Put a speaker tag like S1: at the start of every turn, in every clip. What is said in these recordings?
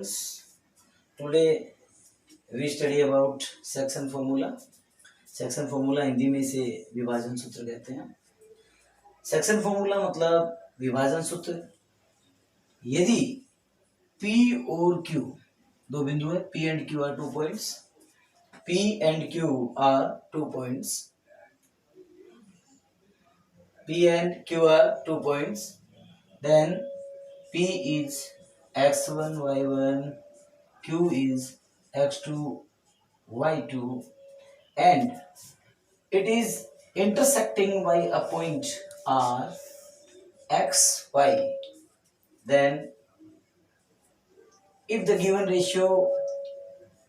S1: students, today we study about section formula. Section formula Hindi में इसे विभाजन सूत्र कहते हैं। सेक्शन फॉर्मूला मतलब विभाजन सूत्र। यदि P और Q दो बिंदु है, P and Q are 2 points, P and Q are 2 points, P and Q are 2 points, then P is x1 y1, Q is x2 y2, and it is intersecting by a point R x y. Then if the given ratio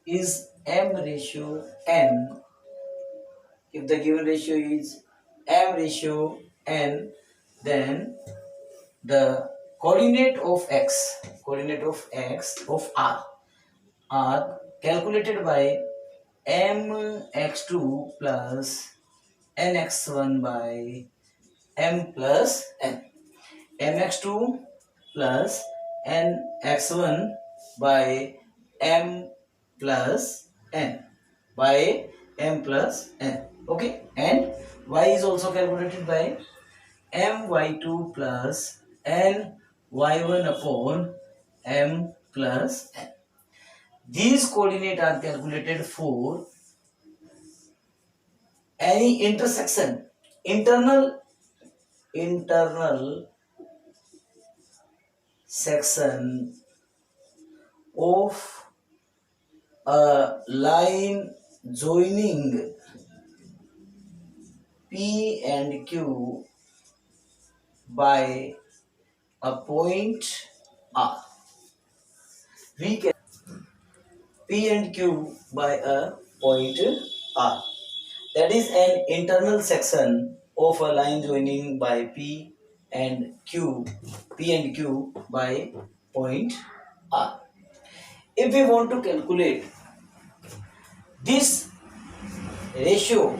S1: is m ratio n, if the given ratio is m ratio n, then the coordinate of x of R are calculated by mx2 plus nx1 by m plus n. mx2 plus nx1 by m plus n by m plus n. Okay, and y is also calculated by my2 plus n y1 upon m plus n. These coordinates are calculated for any intersection, internal section of a line joining P and Q by a point R. We can P and Q by a point R. That is an internal section of a line joining by P and Q by point R. If we want to calculate this ratio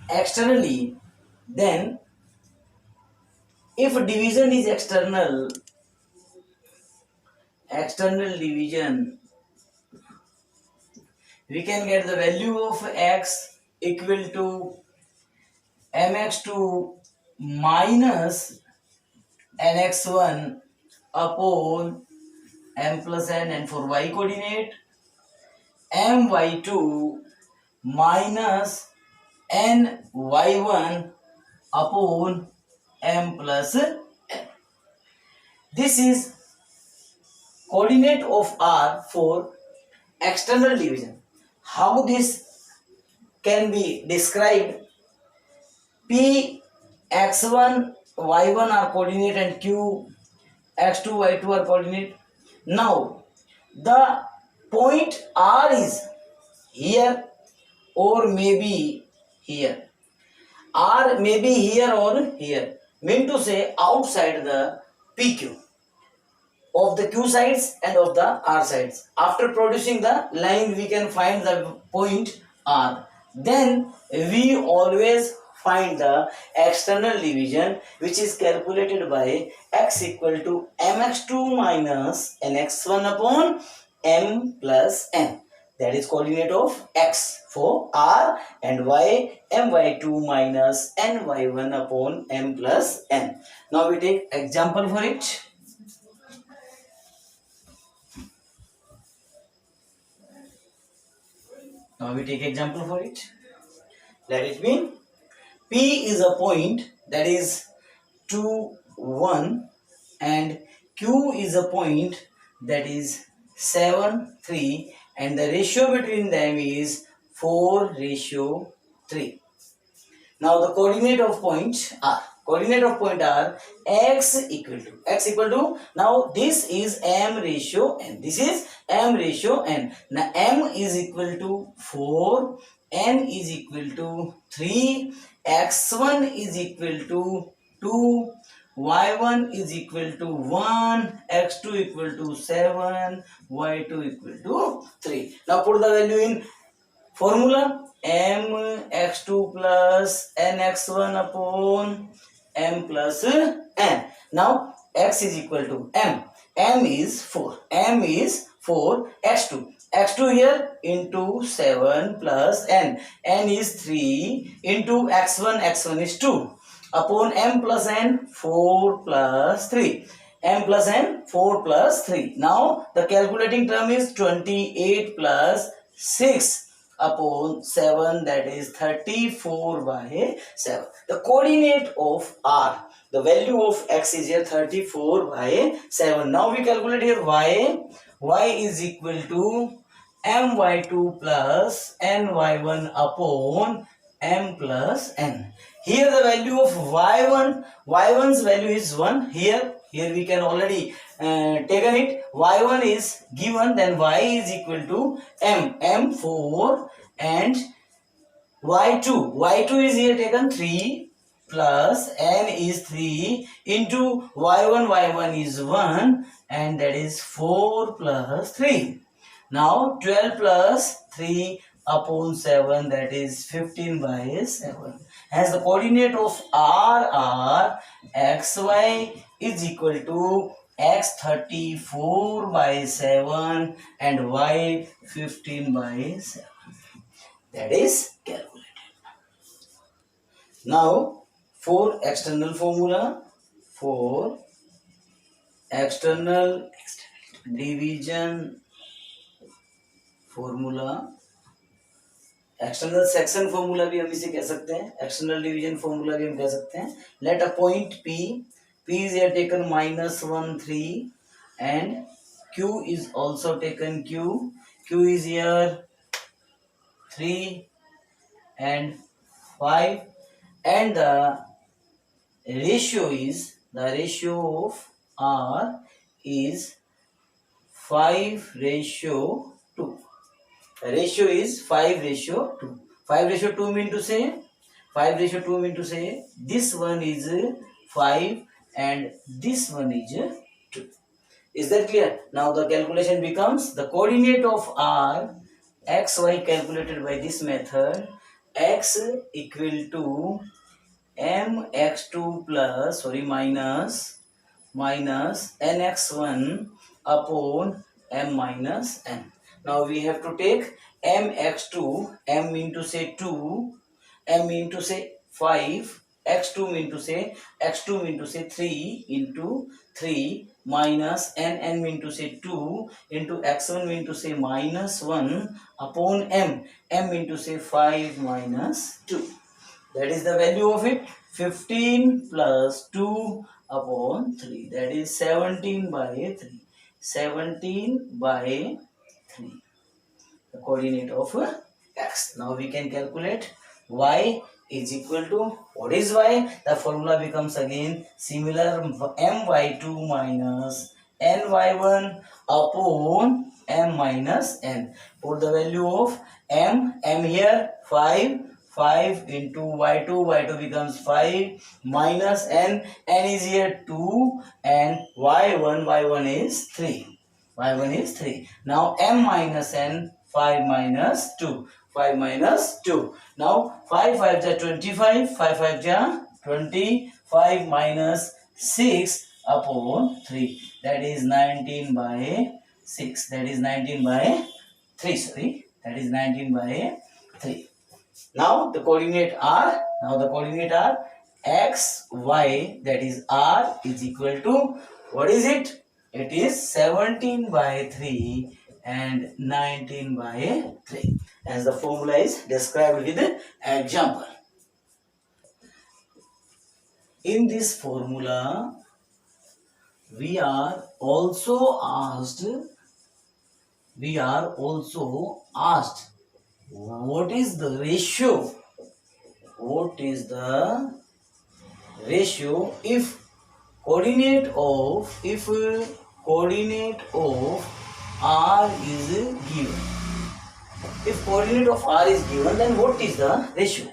S1: externally, then if division is external division, we can get the value of x equal to mx2 minus nx1 upon m plus n, and for y coordinate my2 minus ny1 upon m plus n. This is coordinate of R for external division. How this can be described? P x1 y1 are coordinate and Q x2 y2 are coordinate. Now the point R is here or maybe here. R may be here or here. Mean to say outside the PQ of the Q sides and of the R sides. After producing the line, we can find the point R. Then we always find the external division, which is calculated by x equal to mx2 minus nx1 upon m plus n. That is coordinate of x for R, and y my2 minus ny1 upon m plus n. Now we take example for it. Now we take example for it. Let it mean P is a point that is 2, 1, and Q is a point that is 7, 3, and the ratio between them is 4:3. Now the coordinate of point R. Coordinate of point R, x equal to, now this is m ratio n. This is m ratio n. Now m is equal to 4, n is equal to 3, x1 is equal to 2, y1 is equal to 1, x2 equal to 7, y2 equal to 3. Now put the value in formula. mx2 plus nx1 upon m plus n. Now x is equal to m. m is 4. 4 x2. x2 here into 7 plus n. n is 3 into x1. x1 is 2 upon m plus n 4 plus 3. m plus n 4 plus 3. Now the calculating term is 28 plus 6 upon 7, that is 34 by 7. The coordinate of r, the value of x is here 34 by 7. Now we calculate here y. Y is equal to my2 plus ny1 upon m plus n. Here the value of y1's value is 1. Here we can already taken it. y1 is given, then y is equal to m4, and y2 is here taken 3 plus n is 3 into y1 is 1, and that is 4 plus 3. Now 12 plus 3 upon 7, that is 15 by 7. As the coordinate of r are xy is equal to x 34 by 7 and y 15 by 7. That is calculated. Now for external formula, for external division formula, external section formula भी हम इसे कह सकते हैं, external division formula भी हम कह सकते हैं. Let a point P. P is here taken -1 3 and Q is also taken Q. Q is here 3 and 5, and the ratio of R is 5:2. The ratio is 5:2. 5:2 mean to say this one is 5 and this one is 2. Is that clear? Now the calculation becomes the coordinate of R xy calculated by this method. X equal to mx2 plus minus nx1 upon m minus n. Now we have to take mx2, m mean to say 2, m mean to say 5, x2 mean to say 3 into 3 minus n mean to say 2 into x1 mean to say -1 upon m mean to say 5 minus 2. That is the value of it. 15 plus 2 upon 3. That is 17 by 3. 17 by 3. The coordinate of x. Now we can calculate y is equal to, what is y? The formula becomes again similar, my2 minus ny1 upon m minus n. Put the value of m here 5 into y2 becomes 5 minus n is here 2, and y1 is 3. y1 is 3. Now m minus n, 5 minus 2. Now 5 5 is 25, 5 5 is 25 minus 6 upon 3. That is 19 by 6. That is 19 by 3. Sorry. That is 19 by 3. Now the coordinate are x, y, that is r is equal to, what is it? It is 17 by 3 and 19 by 3. As the formula is described with example. In this formula, we are also asked what is the ratio if coordinate of r is given. If coordinate of r is given, then what is the ratio?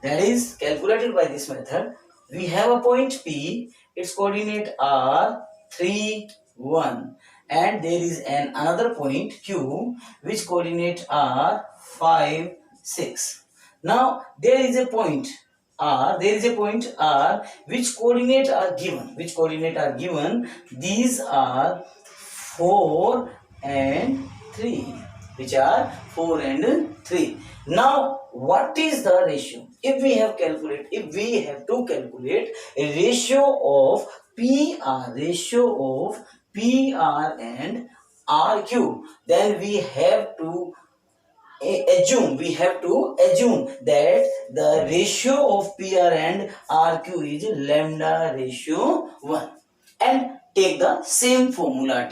S1: That is calculated by this method. We have a point P, its coordinate are 3 1, and there is another point Q which coordinate are 5 6. Now there is a point R which coordinate are given. These are 4 and 3, which are 4 and 3. Now what is the ratio? If we have to calculate a ratio of PR and RQ, then we have to assume that the ratio of PR and RQ is lambda ratio 1, and take the same formula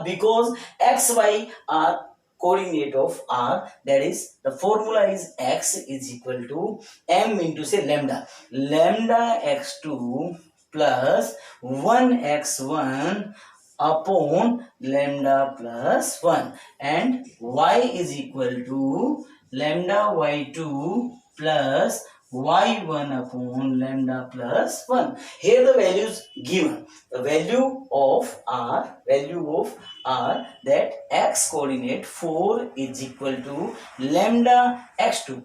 S1: because xy are coordinate of R, that is the formula is x is equal to m into say lambda x2 plus 1x1 upon lambda plus 1, and y is equal to lambda y2 plus y1 upon lambda plus 1. Here the values given, the value of r that x coordinate 4 is equal to lambda x2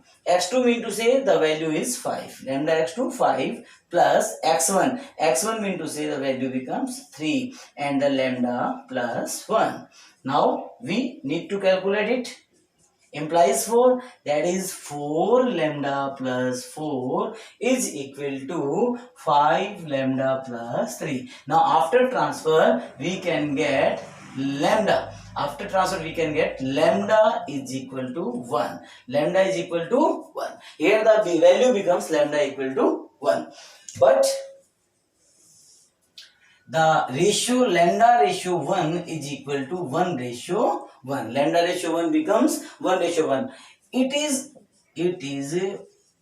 S1: mean to say the value is 5, lambda x2 5 plus x1 mean to say the value becomes 3 and the lambda plus 1. Now we need to calculate it. Implies 4, that is 4 lambda plus 4 is equal to 5 lambda plus 3. Now after transfer we can get lambda is equal to 1. Lambda is equal to 1. Here the value becomes lambda equal to 1. But the ratio lambda ratio 1 is equal to 1 ratio 1. Lambda ratio 1 becomes 1 ratio 1. It is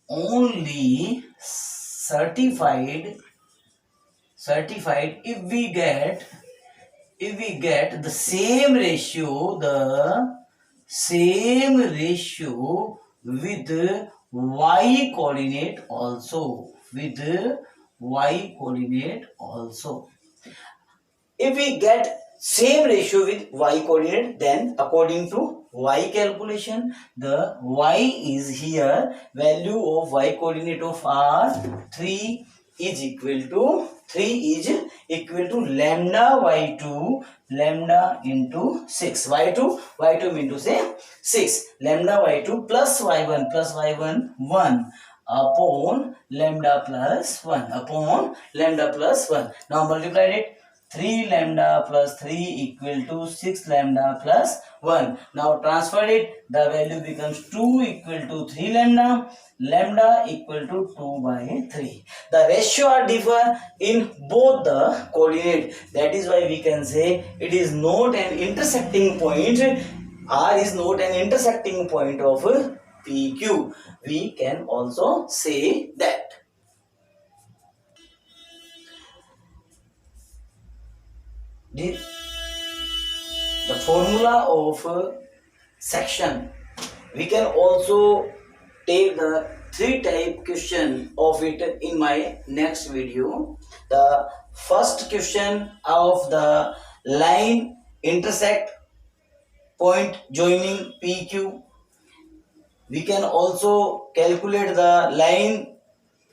S1: only certified if we get the same ratio with y coordinate also, If we get same ratio with y coordinate, then according to y calculation, the y is here, value of y coordinate of r 3 is equal to lambda y2 lambda into 6. y2 mean to say 6, lambda y2 plus y1 1 upon lambda plus 1 Now multiply it. 3 lambda plus 3 equal to 6 lambda plus 1. Now transfer it. The value becomes 2 equal to 3 lambda equal to 2 by 3. The ratio are differ in both the coordinate. That is why we can say it is not an intersecting point. R is not an intersecting point of PQ. We can also say that. The formula of section, we can also take the 3 type question of it in my next video. The first question of the line intersect point joining PQ. We can also calculate the line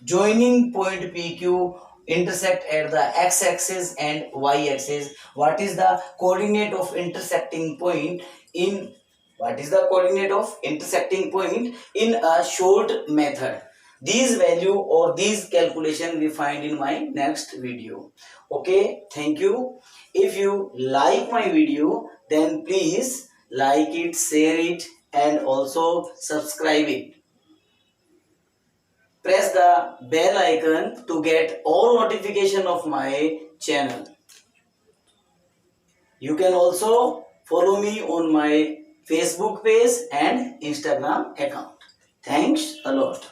S1: joining point PQ intersect at the x-axis and y-axis. What is the coordinate of intersecting point in a short method? These value or these calculation we find in my next video. Okay, thank you. If you like my video, then please like it, share it, and also subscribe it. Press the bell icon to get all notification of my channel. You can also follow me on my Facebook page and Instagram account. Thanks a lot.